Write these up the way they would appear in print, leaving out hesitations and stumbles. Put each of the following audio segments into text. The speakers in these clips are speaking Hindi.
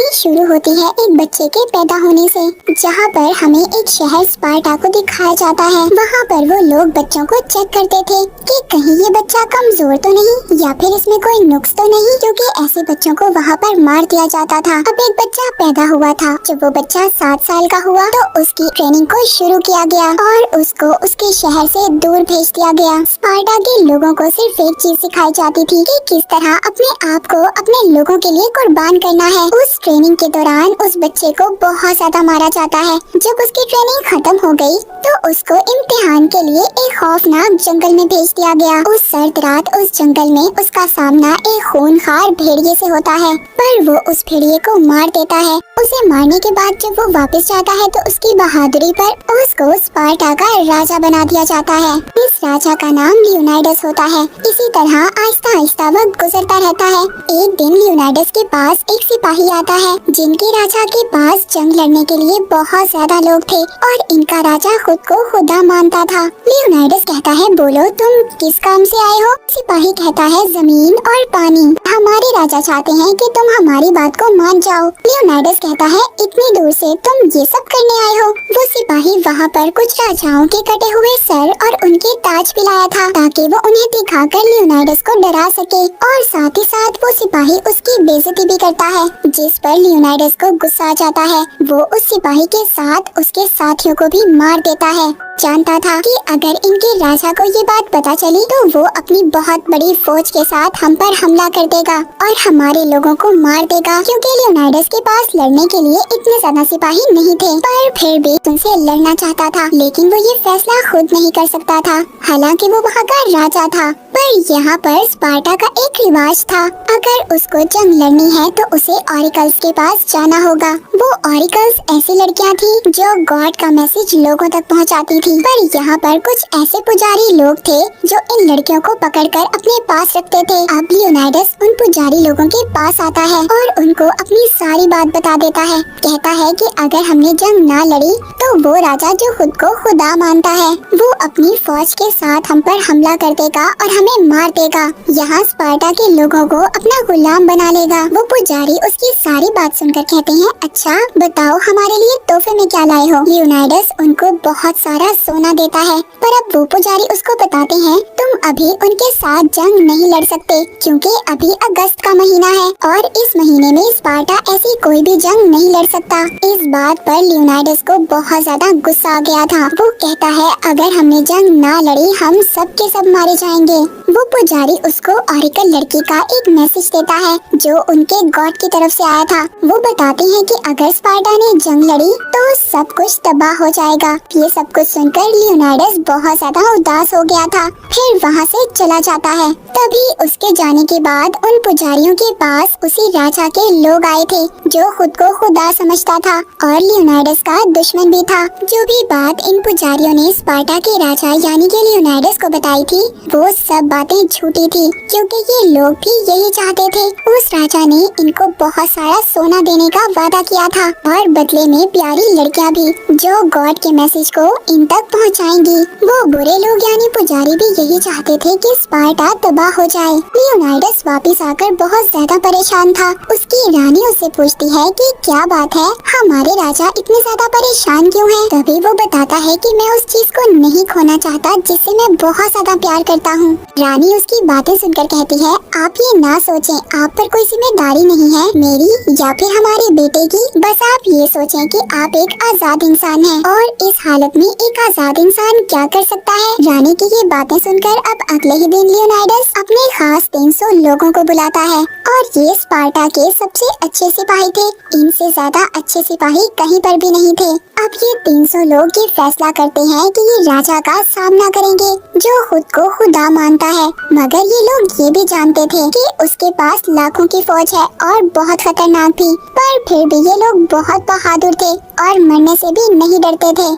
कहानी शुरू होती है एक बच्चे के पैदा होने से, जहाँ पर हमें एक शहर स्पार्टा को दिखाया जाता है। वहाँ पर वो लोग बच्चों को चेक करते थे कि कहीं ये बच्चा कमजोर तो नहीं या फिर इसमें कोई नुक्स तो नहीं, क्योंकि ऐसे बच्चों को वहाँ पर मार दिया जाता था। अब एक बच्चा पैदा हुआ था। जब वो बच्चा 7 साल का हुआ तो उसकी ट्रेनिंग को शुरू किया गया और उसको उसके शहर से दूर भेज दिया गया। स्पार्टा के लोगों को सिर्फ एक चीज सिखाई जाती थी कि किस तरह अपने आप को अपने लोगों के लिए कुर्बान करना है। उस ट्रेनिंग के दौरान उस बच्चे को बहुत ज्यादा मारा जाता है। जब उसकी ट्रेनिंग खत्म हो गई तो उसको इम्तिहान के लिए एक खौफनाक जंगल में भेज दिया गया। उस सर्द रात उस जंगल में उसका सामना एक खूनखार भेड़िए से होता है, पर वो उस भेड़िए को मार देता है। उसे मारने के बाद जब वो वापस जाता है तो उसकी बहादुरी पर उसको स्पार्टा का राजा बना दिया जाता है। इस राजा का नाम लियोनाइडस होता है। इसी तरह आहिस्ता आहिस्ता वक्त गुजरता रहता है। एक दिन लियोनाइडस के पास एक सिपाही आता है, जिनके राजा के पास जंग लड़ने के लिए बहुत ज्यादा लोग थे और इनका राजा खुद को खुदा मानता था। लियोनाइडस कहता है, बोलो तुम किस काम से आए हो? सिपाही कहता है, जमीन और पानी। हमारे राजा चाहते हैं कि तुम हमारी बात को मान जाओ। लियोनाइडस कहता है, इतनी दूर से तुम ये सब करने आए हो? वो सिपाही वहाँ पर कुछ राजाओं के कटे हुए सर और उनके ताज भी लाया था, ताकि वो उन्हें दिखाकर लियोनाइडस को डरा सके। और साथ ही साथ वो सिपाही उसकी बेइज्जती भी करता है, जिस पर लियोनाइडस को गुस्सा आ जाता है। वो उस सिपाही के साथ उसके साथियों को भी मार देता है। जानता था कि अगर इनके राजा को ये बात पता चली तो वो अपनी बहुत बड़ी फौज के साथ हम पर हमला कर देगा और हमारे लोगों को मार देगा, क्योंकि लियोनाइडस के पास लड़ने के लिए इतने ज्यादा सिपाही नहीं थे। पर फिर भी उनसे लड़ना चाहता था, लेकिन वो ये फैसला खुद नहीं कर सकता था, हालांकि वो वहाँ का राजा था। पर यहाँ पर स्पार्टा का एक रिवाज था, अगर उसको जंग लड़नी है तो उसे ऑरिकल्स के पास जाना होगा। वो ऑरिकल्स ऐसी लड़कियाँ थी जो गॉड का मैसेज लोगों तक पहुँचाती थी। पर यहाँ पर कुछ ऐसे पुजारी लोग थे जो इन लड़कियों को पकड़कर अपने पास रखते थे। अब लियोनाइडस उन पुजारी लोगों के पास आता है और उनको अपनी सारी बात बता देता है। कहता है कि अगर हमने जंग ना लड़ी तो वो राजा जो खुद को खुदा मानता है, वो अपनी फौज के साथ हम पर हमला कर देगा और हमें मार देगा। यहाँ स्पार्टा के लोगों को अपना गुलाम बना लेगा। वो पुजारी उसकी सारी बात सुनकर कहते हैं, अच्छा बताओ हमारे लिए तोहफे में क्या लाए हो? लियोनाइडस उनको बहुत सारा सोना देता है, पर अब वो पुजारी उसको बताते हैं, तुम अभी उनके साथ जंग नहीं लड़ सकते, क्योंकि अभी अगस्त का महीना है और इस महीने में स्पार्टा ऐसी कोई भी जंग नहीं लड़ सकता। इस बात पर लियोनाइडस को बहुत ज्यादा गुस्सा आ गया था। वो कहता है, अगर हमने जंग ना लड़ी हम सब के सब मारे जाएंगे। वो पुजारी उसको ऑरिकल लड़की का एक मैसेज देता है जो उनके गॉड की तरफ से आया था। वो बताते हैं कि अगर स्पार्टा ने जंग लड़ी तो सब कुछ तबाह हो जाएगा। ये सब कुछ सुनकर लियोनाइडस बहुत ज्यादा उदास हो गया था, फिर वहाँ से चला जाता है। तभी उसके जाने के बाद उन पुजारियों के पास उसी राजा के लोग आए थे जो खुद को खुदा समझता था और लियोनाइडस का दुश्मन भी था। जो भी बात इन पुजारियों ने स्पार्टा के राजा यानी कि लियोनाइडस को बताई थी, वो सब बातें झूठी थी, क्योंकि ये लोग भी यही चाहते थे। उस राजा ने इनको बहुत सारा सोना देने का वादा किया था और बदले में प्यारी लड़कियां भी, जो गॉड के मैसेज को इन तक पहुंचाएंगी। वो बुरे लोग यानी पुजारी भी यही चाहते थे कि स्पार्टा तबाह हो जाए। लियोनाइडस वापस आकर बहुत ज्यादा परेशान था। उसकी रानी उससे पूछती है कि क्या बात है, हमारे राजा इतने ज्यादा परेशान क्यों हैं? तभी वो बताता है कि मैं उस चीज को नहीं खोना चाहता जिससे मैं बहुत ज्यादा प्यार करता हूँ। रानी उसकी बातें सुनकर कहती है, आप ये ना सोचें, आप पर कोई जिम्मेदारी नहीं है मेरी या फिर हमारे बेटे की। बस आप ये सोचें कि आप एक आजाद इंसान हैं और इस हालत में एक आजाद इंसान क्या कर सकता है। रानी की ये बातें सुनकर अब अगले ही दिन लियोनाइडस अपने खास 300 लोगों को बुलाता है और ये स्पार्टा के सबसे अच्छे सिपाही थे। इनसे ज्यादा अच्छे सिपाही कहीं पर भी नहीं थे। अब ये 300 लोग ये फैसला करते हैं कि ये राजा का सामना करेंगे जो खुद को खुदा मानता है, मगर ये लोग ये भी जानते थे कि उसके पास लाखों की फौज है और बहुत खतरनाक भी। पर फिर भी ये लोग बहुत बहादुर थे और मरने से भी नहीं डरते थे।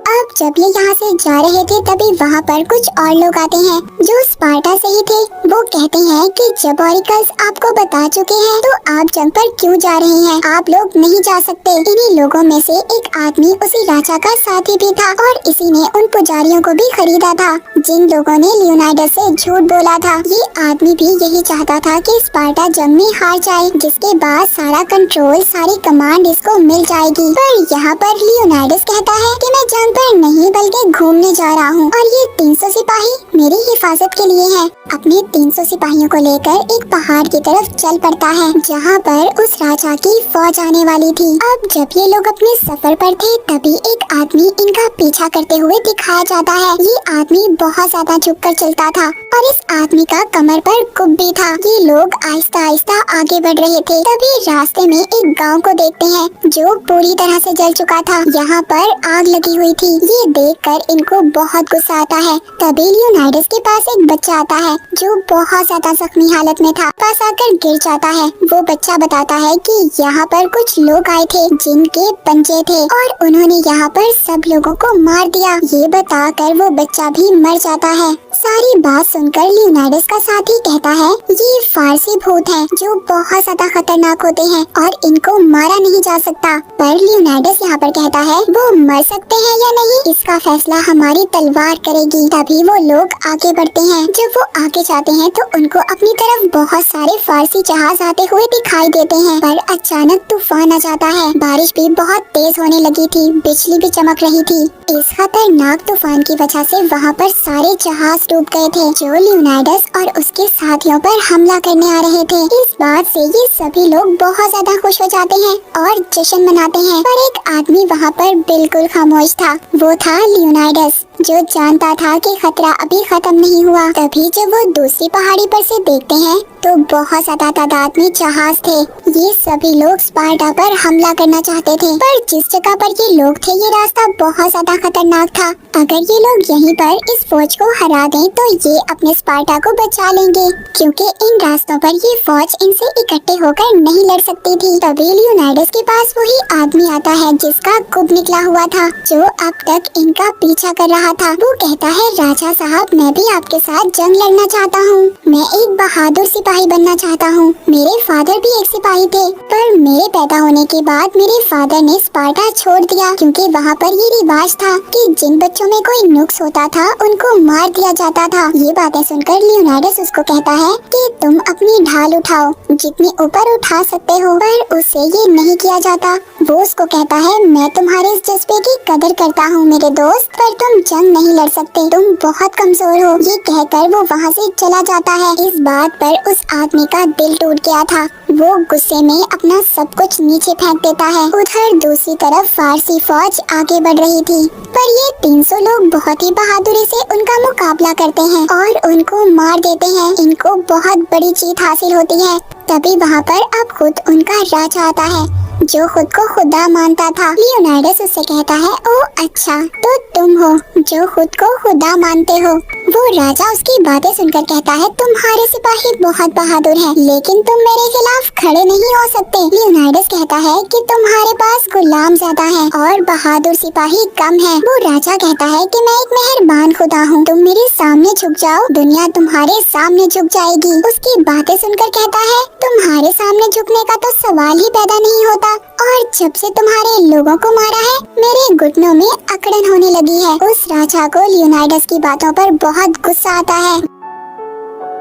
अब जब ये यहाँ से जा रहे थे तभी वहाँ पर कुछ और लोग आते हैं जो स्पार्टा से ही थे। वो कहते हैं कि जब ऑरिकल्स आपको बता चुके हैं तो आप जंग पर क्यों जा रहे हैं? आप लोग नहीं जा सकते। इन्हीं लोगों में से एक आदमी उसी राजा का साथी भी था और इसी ने उन पुजारियों को भी खरीदा था जिन लोगों ने लियोनाइडस से झूठ बोला था। ये आदमी भी यही चाहता था कि स्पार्टा जंग में हार जाए, जिसके बाद सारा कंट्रोल, सारी कमांड इसको मिल जाएगी। पर यहाँ पर लियोनाइडस कहता है कि मैं जंग पर नहीं बल्कि घूमने जा रहा हूँ और ये 300 सिपाही मेरी हिफाजत के लिए हैं। अपने 300 सिपाहियों को लेकर एक पहाड़ की तरफ चल पड़ता है, जहाँ पर उस राजा की फौज आने वाली थी। अब जब ये लोग अपने सफर पर थे, तभी एक आदमी इनका पीछा करते हुए दिखाया जाता है। ये आदमी बहुत ज्यादा झुककर चलता था और इस आदमी का कमर पर कुब भी था। ये लोग आहिस्ता आहिस्ता आगे बढ़ रहे थे, तभी रास्ते में एक गांव को देखते हैं जो पूरी तरह से जल चुका था। यहाँ पर आग लगी हुई थी। ये देखकर इनको बहुत गुस्सा आता है। तभी लियोनाइडस के पास एक बच्चा आता है जो बहुत ज्यादा जख्मी हालत में था। पास आकर गिर जाता है। वो बच्चा बताता है कि यहाँ पर कुछ लोग आए थे जिनके पंजे थे और उन्होंने यहाँ पर सब लोगों को मार दिया। ये बताकर वो बच्चा भी मर जाता है। सारी बात सुनकर लियोनाइडस का साथी कहता है ये फारसी भूत हैं जो बहुत ज्यादा खतरनाक होते हैं और इनको मारा नहीं जा सकता। पर लियोनाइडस यहाँ पर कहता है वो मर सकते हैं या नहीं, इसका फैसला हमारी तलवार करेगी। तभी वो लोग आगे बढ़ते हैं। जब वो आगे जाते हैं तो उनको अपनी तरफ बहुत सारे फारसी जहाज आते हुए दिखाई देते हैं। पर अचानक तूफान आ जाता है। बारिश भी बहुत तेज होने लगी थी, बिजली भी चमक रही थी। इस खतरनाक तूफान की वजह से वहाँ पर सारे जहाज डूब गए थे जो लियोनाइडस और उसके साथियों पर हमला करने आ रहे थे। इस बात से ये सभी लोग बहुत ज्यादा खुश हो जाते हैं और जश्न मनाते हैं। पर एक आदमी वहाँ पर बिल्कुल खामोश था। वो था लियोनाइडस, जो जानता था कि खतरा अभी खत्म नहीं हुआ। तभी जब वो दूसरी पहाड़ी पर से देखते हैं तो बहुत ज्यादा तादाद में जहाज थे। ये सभी लोग स्पार्टा पर हमला करना चाहते थे, पर जिस जगह पर ये लोग थे ये रास्ता बहुत ज्यादा खतरनाक था। अगर ये लोग यहीं पर इस फौज को हरा दें तो ये अपने स्पार्टा को बचा लेंगे, क्योंकि इन रास्तों पर ये फौज इनसे इकट्ठे होकर नहीं लड़ सकती थी। तभी लियोनाइडस के पास वही आदमी आता है जिसका कुब निकला हुआ था, जो अब तक इनका पीछा कर रहा था। वो कहता है राजा साहब, मैं भी आपके साथ जंग लड़ना चाहता हूँ। मैं एक बहादुर सिपाही बनना चाहता हूँ। मेरे फादर भी एक सिपाही थे, पर मेरे पैदा होने के बाद मेरे फादर ने स्पार्टा छोड़ दिया, क्योंकि वहाँ पर ये रिवाज था कि जिन बच्चों में कोई नुक्स होता था उनको मार दिया जाता था। ये बातें सुनकर लियोनाइडस उसको कहता है कि तुम अपनी ढाल उठाओ, जितनी ऊपर उठा सकते हो, पर उससे ये नहीं किया जाता। वो उसको कहता है मैं तुम्हारे इस जज्बे की कदर करता हूँ मेरे दोस्त, पर तुम जंग नहीं लड़ सकते, तुम बहुत कमजोर हो। ये कहकर वो वहाँ से चला जाता है। इस बात पर उस आदमी का दिल टूट गया था। वो गुस्से में अपना सब कुछ नीचे फेंक देता है। उधर दूसरी तरफ फारसी फौज आगे बढ़ रही थी, पर ये 300 लोग बहुत ही बहादुरी से उनका मुकाबला करते हैं और उनको मार देते हैं। इनको बहुत बड़ी जीत हासिल होती है। तभी वहाँ पर अब खुद उनका राजा आता है, जो खुद को खुदा मानता था। लियोनाइडस उससे कहता है ओ अच्छा, तो तुम हो जो खुद को खुदा मानते हो। वो राजा उसकी बातें सुनकर कहता है तुम्हारे सिपाही बहुत बहादुर हैं, लेकिन तुम मेरे खिलाफ खड़े नहीं हो सकते। लियोनाइडस कहता है कि तुम्हारे पास गुलाम ज्यादा हैं और बहादुर सिपाही कम हैं। वो राजा कहता है कि मैं एक मेहरबान खुदा हूँ, तुम मेरे सामने झुक जाओ, दुनिया तुम्हारे सामने झुक जाएगी। उसकी बातें सुनकर कहता है तुम्हारे सामने झुकने का तो सवाल ही पैदा नहीं होता, और जब से तुम्हारे लोगों को मारा है मेरे घुटनों में अकड़न होने लगी है। उस राजा को लियोनाइडस की बातों पर बहुत गुस्सा आता है।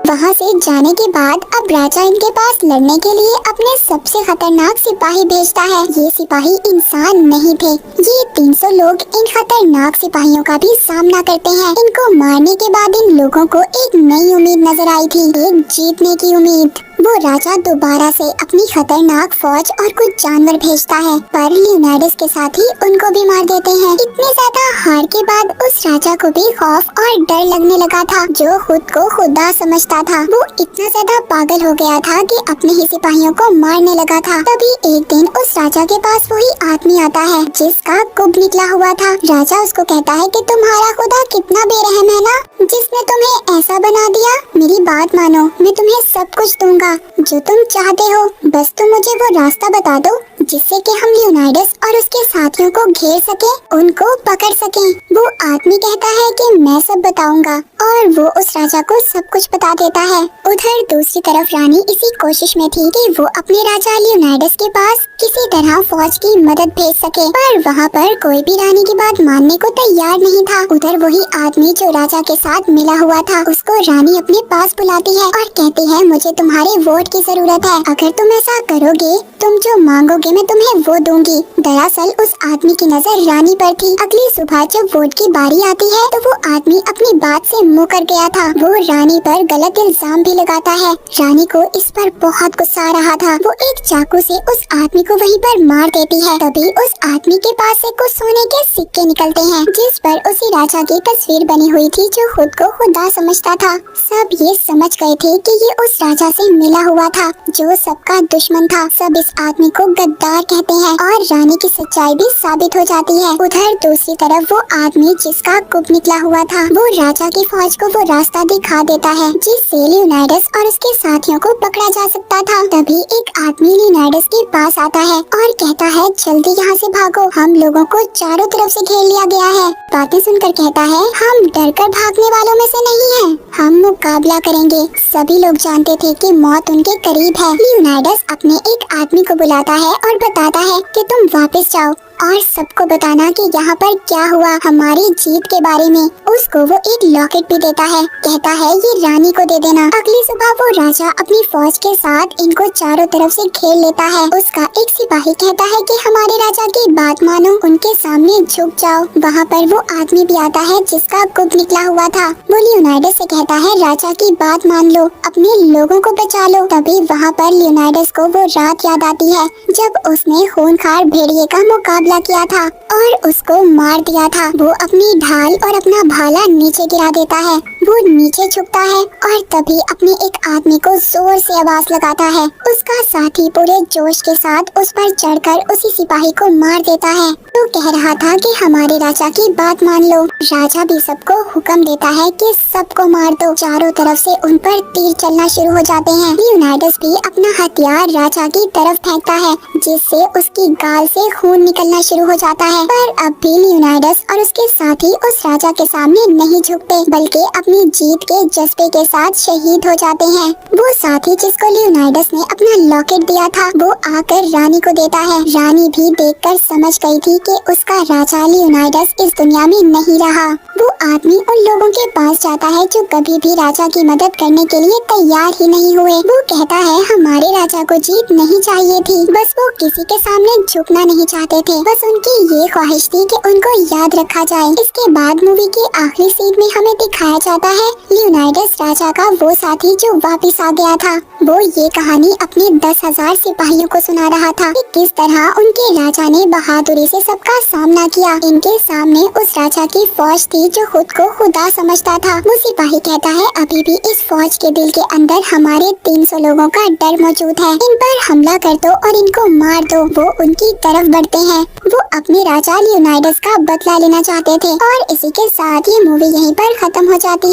वहाँ से जाने के बाद अब राजा इनके पास लड़ने के लिए अपने सबसे खतरनाक सिपाही भेजता है। ये सिपाही इंसान नहीं थे। ये 300 लोग इन खतरनाक सिपाहियों का भी सामना करते हैं। इनको मारने के बाद इन लोगों को एक नई उम्मीद नजर आई थी, एक जीतने की उम्मीद। वो राजा दोबारा से अपनी खतरनाक फौज और कुछ जानवर भेजता है, पर लियोनाइडस के साथ ही उनको भी मार देते हैं। इतनी ज्यादा हार के बाद उस राजा को भी खौफ और डर लगने लगा था, जो खुद को खुदा समझता था। वो इतना ज्यादा पागल हो गया था कि अपने ही सिपाहियों को मारने लगा था। तभी एक दिन उस राजा के पास वही आदमी आता है जिसका कुब निकला हुआ था। राजा उसको कहता है कि तुम्हारा खुदा कितना बेरहम है ना, जिसने तुम्हें ऐसा बना दिया। मेरी बात मानो, मैं तुम्हें सब कुछ दूंगा जो तुम चाहते हो, बस तुम मुझे वो रास्ता बता दो जिससे कि हम लियोनाइडस और उसके साथियों को घेर सके, उनको पकड़ सके। वो आदमी कहता है कि मैं सब बताऊंगा और वो उस राजा को सब कुछ बता देता है। उधर दूसरी तरफ रानी इसी कोशिश में थी कि वो अपने राजा लियोनाइडस के पास किसी तरह फौज की मदद भेज सके, पर वहाँ पर कोई भी रानी की बात मानने को तैयार नहीं था। उधर वही आदमी जो राजा के साथ मिला हुआ था, उसको रानी अपने पास बुलाती है और कहती है मुझे तुम्हारे वोट की जरूरत है, अगर तुम ऐसा करोगे, तुम जो मांगोगे मैं तुम्हें वो दूंगी। दरअसल उस आदमी की नजर रानी पर थी। अगली सुबह जब वोट की बारी आती है तो वो आदमी अपनी बात से मुकर गया था। वो रानी पर गलत इल्जाम भी लगाता है। रानी को इस पर बहुत गुस्सा आ रहा था। वो एक चाकू से उस आदमी को वहीं पर मार देती है। तभी उस आदमी के पास से कुछ सोने के सिक्के निकलते हैं, जिस पर उसी राजा की तस्वीर बनी हुई थी जो खुद को खुदा समझता था। सब ये समझ गए थे कि ये उस राजा से मिला हुआ था जो सबका दुश्मन था। सब इस आदमी को गद्दार कहते हैं और रानी की सच्चाई भी साबित हो जाती है। उधर दूसरी तरफ वो आदमी जिसका गुप्त निकला हुआ था, वो राजा की फौज को वो रास्ता दिखा देता है जिससे लियोनाइडस और उसके साथियों को पकड़ा जा सकता था। तभी एक आदमी लियोनाइडस के पास आता है और कहता है जल्दी यहाँ से भागो, हम लोगों को चारों तरफ से घेर लिया गया है। बातें सुनकर कहता है हम डरकर भागने वालों में से नहीं हैं, हम मुकाबला करेंगे। सभी लोग जानते थे कि मौत उनके करीब है। लियोनाइडस अपने एक आदमी को बुलाता है और बताता है कि तुम वापस जाओ और सबको बताना कि यहाँ पर क्या हुआ हमारी जीत के बारे में। उसको वो एक लॉकेट भी देता है, कहता है ये रानी को दे देना। अगली सुबह वो राजा अपनी फौज के साथ इनको चारों तरफ से घेर लेता है। उसका एक सिपाही कहता है कि हमारे राजा की बात मानो, उनके सामने झुक जाओ। वहाँ पर वो आदमी भी आता है जिसका गुप्त निकला हुआ था। वो लियोनाइडस से कहता है राजा की बात मान लो, अपने लोगों को बचा लो। तभी वहाँ पर लियोनाइडस को वो रात याद आती है जब उसने खूंखार भेड़िए का मुकाबला किया था और उसको मार दिया था। वो अपनी ढाल और अपना भाला नीचे गिरा देता है। वो नीचे झुकता है और तभी अपने एक आदमी को जोर से आवाज लगाता है। उसका साथी पूरे जोश के साथ उस पर चढ़कर उसी सिपाही को मार देता है। तो कह रहा था कि हमारे राजा की बात मान लो। राजा भी सबको हुक्म देता है कि सबको मार दो। चारों तरफ से उन पर तीर चलना शुरू हो जाते हैं। लियोनाइडस भी अपना हथियार राजा की तरफ फेंकता है जिससे उसकी गाल से खून निकलना शुरू हो जाता है। पर अब भी लियोनाइडस और उसके साथी उस राजा के सामने नहीं झुकते, बल्कि अपनी जीत के जज्बे के साथ शहीद हो जाते हैं। वो साथी जिसको लियोनाइडस ने अपना लॉकेट दिया था, वो आकर रानी को देता है। रानी भी देखकर समझ गई थी कि उसका राजा लियोनाइडस इस दुनिया में नहीं रहा। वो आदमी उन लोगों के पास जाता है जो कभी भी राजा की मदद करने के लिए तैयार ही नहीं हुए। वो कहता है हमारे राजा को जीत नहीं चाहिए थी, बस वो किसी के सामने झुकना नहीं चाहते थे। बस उनकी ये ख्वाहिश थी कि उनको याद रखा जाए। इसके बाद मूवी की आखिरी सीन में हमें दिखाया जाता है लियोनाइडस राजा का वो साथी जो वापस आ गया था। वो ये कहानी अपने 10,000 सिपाहियों को सुना रहा था कि किस तरह उनके राजा ने बहादुरी से सबका सामना किया। इनके सामने उस राजा की फौज थी जो खुद को खुदा समझता था। वो सिपाही कहता है अभी भी इस फौज के दिल के अंदर हमारे 300 लोगों का डर मौजूद है, इन पर हमला कर दो और इनको मार दो। वो उनकी तरफ बढ़ते हैं। वो अपने राजा लियोनाइडस का बदला लेना चाहते थे। और इसी के साथ ये मूवी यहीं पर खत्म हो जाती है।